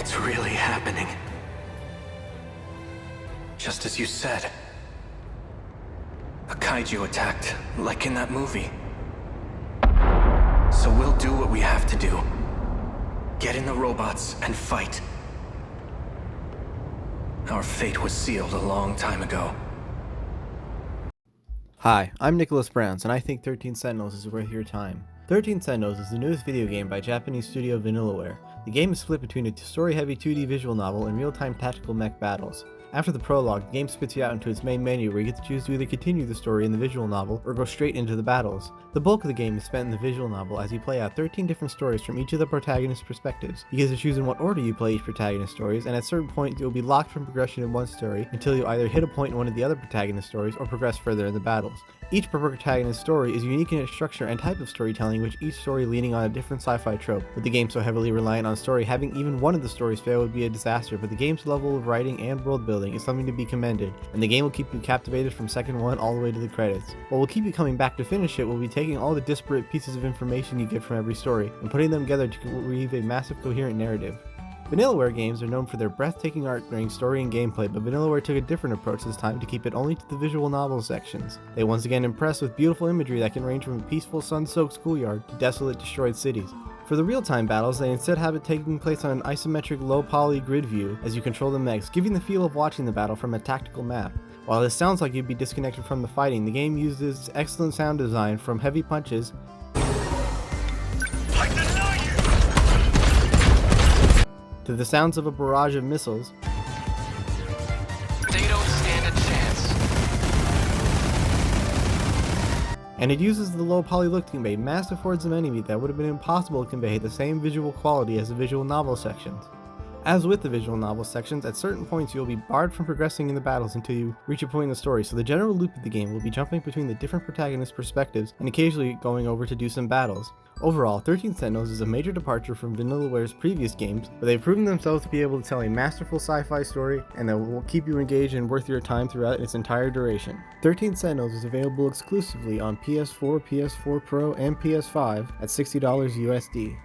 It's really happening. Just as you said. A kaiju attacked, like in that movie. So we'll do what we have to do. Get in the robots and fight. Our fate was sealed a long time ago. Hi, I'm Nicholas Browns, and I think 13 Sentinels is worth your time. 13 Sentinels is the newest video game by Japanese studio Vanillaware. The game is split between a story-heavy 2D visual novel and real-time tactical mech battles. After the prologue, the game spits you out into its main menu where you get to choose to either continue the story in the visual novel or go straight into the battles. The bulk of the game is spent in the visual novel as you play out 13 different stories from each of the protagonist's perspectives. You get to choose in what order you play each protagonist's stories, and at certain points you will be locked from progression in one story until you either hit a point in one of the other protagonist's stories or progress further in the battles. Each protagonist's story is unique in its structure and type of storytelling, with each story leaning on a different sci-fi trope. With the game so heavily reliant on story, having even one of the stories fail would be a disaster, but the game's level of writing and world building is something to be commended, and the game will keep you captivated from second one all the way to the credits. What will keep you coming back to finish it will be taking all the disparate pieces of information you get from every story, and putting them together to weave a massive coherent narrative. Vanillaware games are known for their breathtaking art during story and gameplay, but Vanillaware took a different approach this time to keep it only to the visual novel sections. They once again impress with beautiful imagery that can range from a peaceful sun-soaked schoolyard to desolate destroyed cities. For the real-time battles, they instead have it taking place on an isometric low-poly grid view as you control the mechs, giving the feel of watching the battle from a tactical map. While this sounds like you'd be disconnected from the fighting, the game uses excellent sound design from heavy punches to the sounds of a barrage of missiles. They don't stand a chance. And it uses the low poly look to convey massive hordes of enemy that would have been impossible to convey the same visual quality as the visual novel sections. As with the visual novel sections, at certain points you will be barred from progressing in the battles until you reach a point in the story, so the general loop of the game will be jumping between the different protagonist perspectives and occasionally going over to do some battles. Overall, 13 Sentinels is a major departure from Vanillaware's previous games, but they've proven themselves to be able to tell a masterful sci-fi story and that will keep you engaged and worth your time throughout its entire duration. 13 Sentinels is available exclusively on PS4, PS4 Pro, and PS5 at $60 USD.